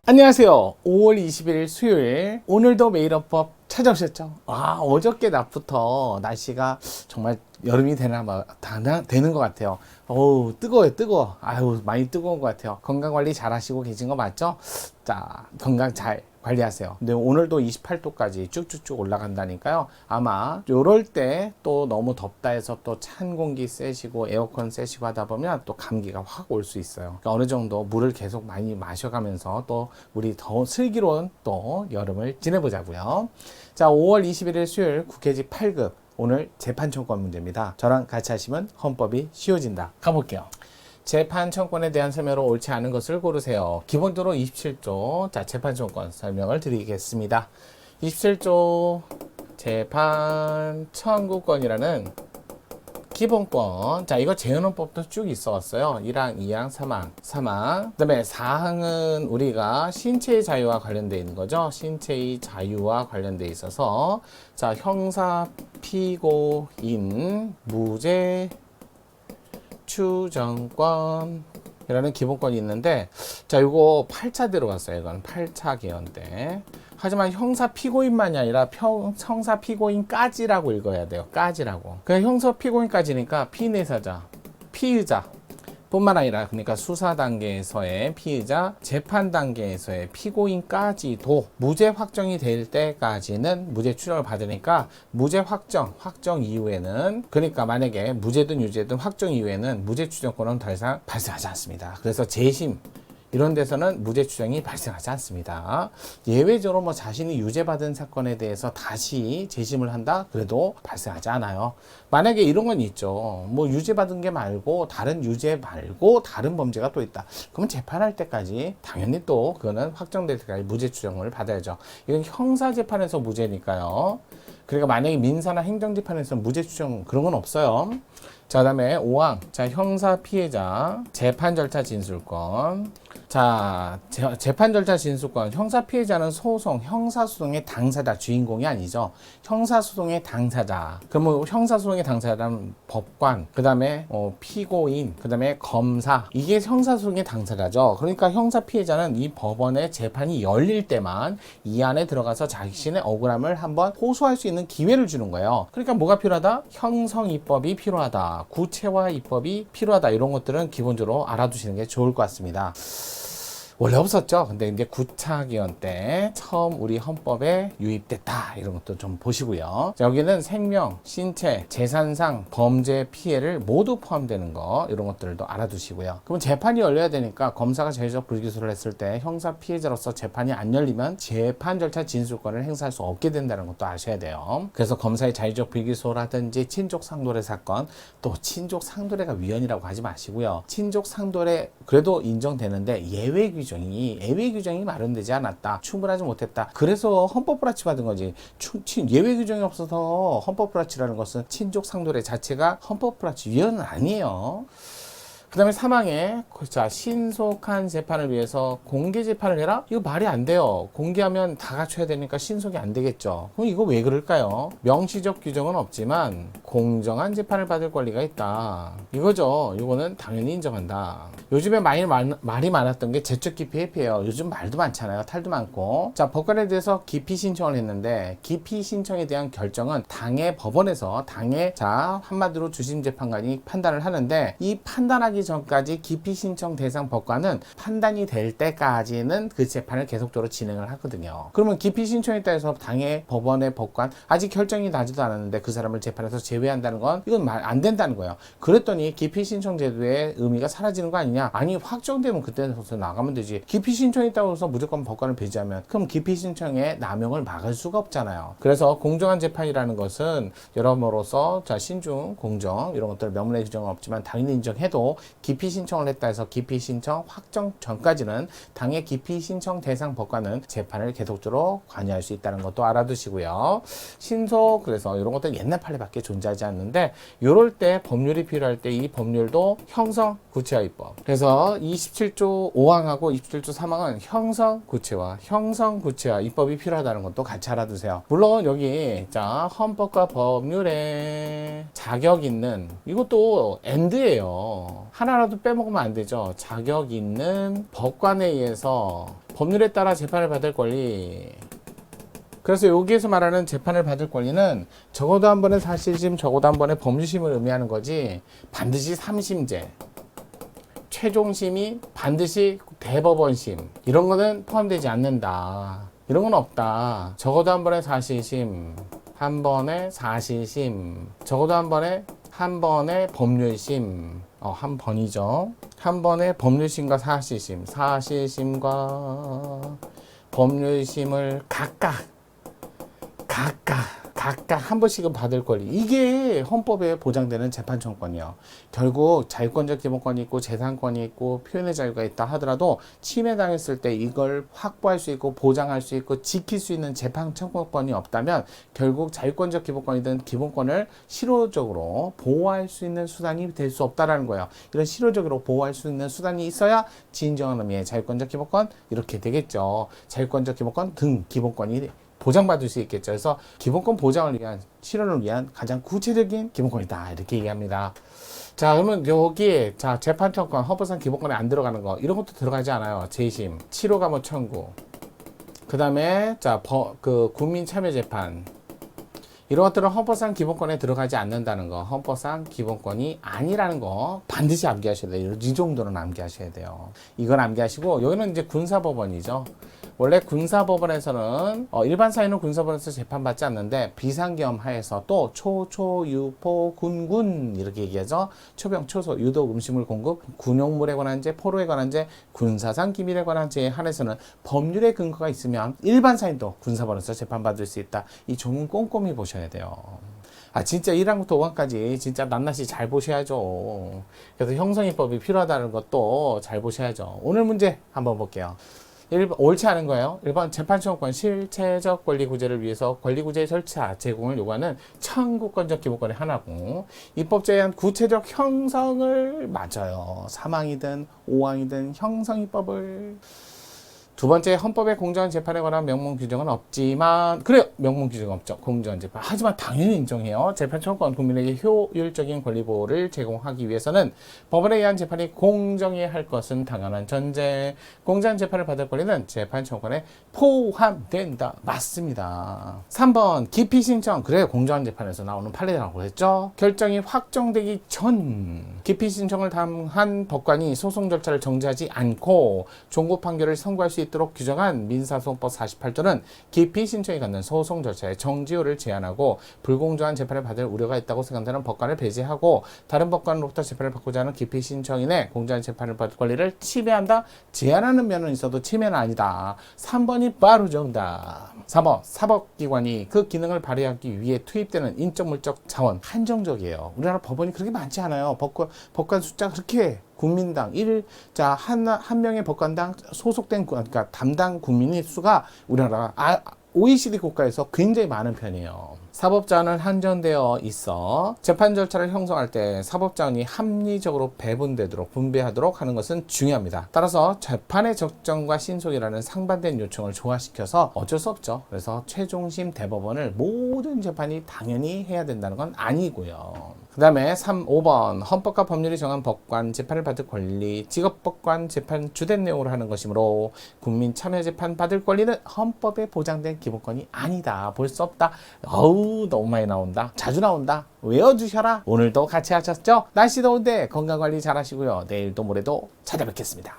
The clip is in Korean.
안녕하세요. 5월 20일 수요일 오늘도 메일업법 찾아오셨죠? 어저께 낮부터 날씨가 정말 여름이 되는 것 같아요. 어우, 뜨거워요, 뜨거워. 아유, 많이 뜨거운 것 같아요. 건강관리 잘 하시고 계신 거 맞죠? 자, 건강 잘 관리하세요. 근데 오늘도 28도까지 쭉쭉쭉 올라간다니까요. 아마 요럴 때 또 너무 덥다 해서 또 찬 공기 쐬시고 에어컨 쐬시고 하다 보면 또 감기가 확 올 수 있어요. 그러니까 어느 정도 물을 계속 많이 마셔가면서 또 우리 더 슬기로운 또 여름을 지내보자고요. 자, 5월 21일 수요일 국회직 8급 오늘 재판청권 문제입니다. 저랑 같이 하시면 헌법이 쉬워진다. 가볼게요. 재판청권에 대한 설명으로 옳지 않은 것을 고르세요. 기본적으로 27조 자 재판청권 설명을 드리겠습니다. 27조 재판청구권이라는 기본권. 자, 이거 재헌헌법도 쭉 있어 왔어요. 1항, 2항, 3항. 그 다음에 4항은 우리가 신체의 자유와 관련되어 있는 거죠. 신체의 자유와 관련되어 있어서 자, 형사 피고인 무죄 추정권 이라는 기본권이 있는데 자, 이거 8차 들어갔어요. 이건 8차 개헌 때. 하지만 형사 피고인만이 아니라 형사 피고인까지라고 읽어야 돼요. 까지라고. 그냥 형사 피고인까지니까 피내사자, 피의자 뿐만 아니라 그러니까 수사 단계에서의 피의자, 재판 단계에서의 피고인까지도 무죄 확정이 될 때까지는 무죄 추정을 받으니까 무죄 확정 이후에는 그러니까 만약에 무죄든 유죄든 확정 이후에는 무죄 추정권은 더 이상 발생하지 않습니다. 그래서 재심 이런 데서는 무죄 추정이 발생하지 않습니다. 예외적으로 뭐 자신이 유죄받은 사건에 대해서 다시 재심을 한다? 그래도 발생하지 않아요. 만약에 이런 건 있죠. 뭐 유죄받은 게 말고 다른 유죄 말고 다른 범죄가 또 있다. 그러면 재판할 때까지 당연히 또 그거는 확정될 때까지 무죄 추정을 받아야죠. 이건 형사재판에서 무죄니까요. 그러니까 만약에 민사나 행정재판에서 무죄 추정 그런 건 없어요. 자, 다음에 5항. 자, 형사 피해자 재판 절차 진술권. 자, 재판 절차 진술권. 형사 피해자는 소송, 형사소송의 당사자, 주인공이 아니죠. 형사소송의 당사자. 그러면 형사소송의 당사자는 법관, 그 다음에 피고인, 그 다음에 검사. 이게 형사소송의 당사자죠. 그러니까 형사 피해자는 이 법원의 재판이 열릴 때만 이 안에 들어가서 자신의 억울함을 한번 호소할 수 있는 기회를 주는 거예요. 그러니까 뭐가 필요하다? 형성 입법이 필요하다. 구체화 입법이 필요하다. 이런 것들은 기본적으로 알아두시는 게 좋을 것 같습니다. 원래 없었죠. 근데 이제 9차 개헌 때 처음 우리 헌법에 유입됐다. 이런 것도 좀 보시고요. 자, 여기는 생명, 신체, 재산상 범죄 피해를 모두 포함되는 거 이런 것들도 알아두시고요. 그러면 재판이 열려야 되니까 검사가 자의적 불기소를 했을 때 형사 피해자로서 재판이 안 열리면 재판 절차 진술권을 행사할 수 없게 된다는 것도 아셔야 돼요. 그래서 검사의 자의적 불기소라든지 친족 상도례 사건, 또 친족 상도례가 위헌이라고 하지 마시고요. 친족 상도례 그래도 인정되는데 예외 규정이 마련되지 않았다. 충분하지 못했다. 그래서 헌법 불합치 받은 거지. 예외 규정이 없어서 헌법 불합치라는 것은 친족 상도례 자체가 헌법 불합치 위헌은 아니에요. 그 다음에 3항에 자, 신속한 재판을 위해서 공개 재판을 해라? 이거 말이 안 돼요. 공개하면 다 갖춰야 되니까 신속이 안 되겠죠. 그럼 이거 왜 그럴까요? 명시적 규정은 없지만 공정한 재판을 받을 권리가 있다. 이거죠. 이거는 당연히 인정한다. 요즘에 말이 많았던 게 제적 기피 회피예요. 요즘 말도 많잖아요. 탈도 많고. 자, 법관에 대해서 기피 신청을 했는데 기피 신청에 대한 결정은 당해 법원에서 자, 한마디로 주심 재판관이 판단을 하는데 이 판단하기 전까지 기피 신청 대상 법관은 판단이 될 때까지는 그 재판을 계속적으로 진행을 하거든요. 그러면 기피 신청에 따라서 당해 법원의 법관 아직 결정이 나지도 않았는데 그 사람을 재판에서 제외한다는 건 이건 말 안 된다는 거예요. 그랬더니 기피 신청 제도의 의미가 사라지는 거 아니냐? 아니, 확정되면 그때부터 나가면 되지. 기피 신청이 있다고 해서 무조건 법관을 배제하면 그럼 기피 신청의 남용을 막을 수가 없잖아요. 그래서 공정한 재판이라는 것은 여러모로서 자, 신중, 공정 이런 것들 명문의 규정은 없지만 당연히 인정해도 기피 신청을 했다 해서 기피 신청 확정 전까지는 당의 기피 신청 대상 법관은 재판을 계속적으로 관여할 수 있다는 것도 알아두시고요. 신속 그래서 이런 것들은 옛날 판례밖에 존재하지 않는데 이럴 때 법률이 필요할 때 이 법률도 형성 구체화 입법. 그래서 27조 5항하고 27조 3항은 형성 구체화 입법이 필요하다는 것도 같이 알아두세요. 물론 여기 자, 헌법과 법률에 자격 있는 이것도 엔드예요. 하나라도 빼먹으면 안 되죠. 자격 있는 법관에 의해서 법률에 따라 재판을 받을 권리. 그래서 여기에서 말하는 재판을 받을 권리는 적어도 한 번의 사실심, 적어도 한 번의 법률심을 의미하는 거지 반드시 3심제, 최종심이 반드시 대법원심 이런 거는 포함되지 않는다. 이런 건 없다. 적어도 한 번의 사실심, 한 번의 사실심, 적어도 한 번의 법률심, 한 번이죠. 한 번의 법률심과 사실심, 사실심과 법률심을 각각 한 번씩은 받을 권리. 이게 헌법에 보장되는 재판청권이요. 결국 자유권적 기본권이 있고 재산권이 있고 표현의 자유가 있다 하더라도 침해당했을 때 이걸 확보할 수 있고 보장할 수 있고 지킬 수 있는 재판청권이 없다면 결국 자유권적 기본권이든 기본권을 실효적으로 보호할 수 있는 수단이 될 수 없다라는 거예요. 이런 실효적으로 보호할 수 있는 수단이 있어야 진정한 의미의 자유권적 기본권 이렇게 되겠죠. 자유권적 기본권 등 기본권이 보장받을 수 있겠죠. 그래서 기본권 보장을 위한 실현을 위한 가장 구체적인 기본권이다 이렇게 얘기합니다. 자, 그러면 여기에 재판청권 헌법상 기본권에 안 들어가는 거 이런 것도 들어가지 않아요. 재심, 치료감호 청구, 그 다음에 국민참여재판 이런 것들은 헌법상 기본권에 들어가지 않는다는 거, 헌법상 기본권이 아니라는 거 반드시 암기하셔야 돼요. 이 정도는 암기하셔야 돼요. 이건 암기하시고 여기는 이제 군사법원이죠. 원래 군사법원에서는 일반 사유는 군사법원에서 재판받지 않는데 비상계엄 하에서 또 초유포 군군 이렇게 얘기하죠. 초병 초소 유독 음식물 공급 군용물에 관한 죄 포로에 관한 죄 군사상 기밀에 관한 죄에 한해서는 법률의 근거가 있으면 일반 사유도 군사법원에서 재판받을 수 있다. 이 조문 꼼꼼히 보셔야 돼요. 진짜 1항부터 5항까지 진짜 낱낱이 잘 보셔야죠. 그래서 형성입법이 필요하다는 것도 잘 보셔야죠. 오늘 문제 한번 볼게요. 옳지 않은 거예요. 1번 재판청권 실체적 권리구제를 위해서 권리구제의 절차 제공을 요구하는 청구권적 기본권의 하나고 입법자에 의한 구체적 형성을 맞아요. 3항이든 5항이든 형성입법을 두 번째 헌법에 공정한 재판에 관한 명문 규정은 없지만 그래요. 명문 규정 없죠. 공정한 재판. 하지만 당연히 인정해요. 재판청권 국민에게 효율적인 권리 보호를 제공하기 위해서는 법원에 의한 재판이 공정해야 할 것은 당연한 전제. 공정한 재판을 받을 권리는 재판청권에 포함된다. 맞습니다. 3번 기피 신청. 그래요. 공정한 재판에서 나오는 판례라고 했죠. 결정이 확정되기 전 기피 신청을 한 법관이 소송 절차를 정지하지 않고 종고 판결을 선고할 수 있도록 규정한 민사소송법 48조는 기피 신청이 갖는 소송 절차의 정지효를 제한하고 불공정한 재판을 받을 우려가 있다고 생각되는 법관을 배제하고 다른 법관으로부터 재판을 받고자 하는 기피 신청인의 공정한 재판을 받을 권리를 침해한다. 제한하는 면은 있어도 침해는 아니다. 3번이 바로 정답. 4번 사법기관이 그 기능을 발휘하기 위해 투입되는 인적 물적 자원 한정적이에요. 우리나라 법원이 그렇게 많지 않아요. 법관 숫자가 그렇게 국민당 한 명의 법관당 소속된 그러니까 담당 국민의 수가 우리나라 OECD 국가에서 굉장히 많은 편이에요. 사법자원은 한정되어 있어 재판 절차를 형성할 때 사법자원이 합리적으로 배분되도록 분배하도록 하는 것은 중요합니다. 따라서 재판의 적정과 신속이라는 상반된 요청을 조화시켜서 어쩔 수 없죠. 그래서 최종심 대법원을 모든 재판이 당연히 해야 된다는 건 아니고요. 그 다음에 5번 헌법과 법률이 정한 법관 재판을 받을 권리 직업법관 재판 주된 내용으로 하는 것이므로 국민 참여 재판 받을 권리는 헌법에 보장된 기본권이 아니다. 볼 수 없다. 너무 많이 나온다. 자주 나온다. 외워주셔라. 오늘도 같이 하셨죠? 날씨 더운데 건강관리 잘 하시고요. 내일도 모레도 찾아뵙겠습니다.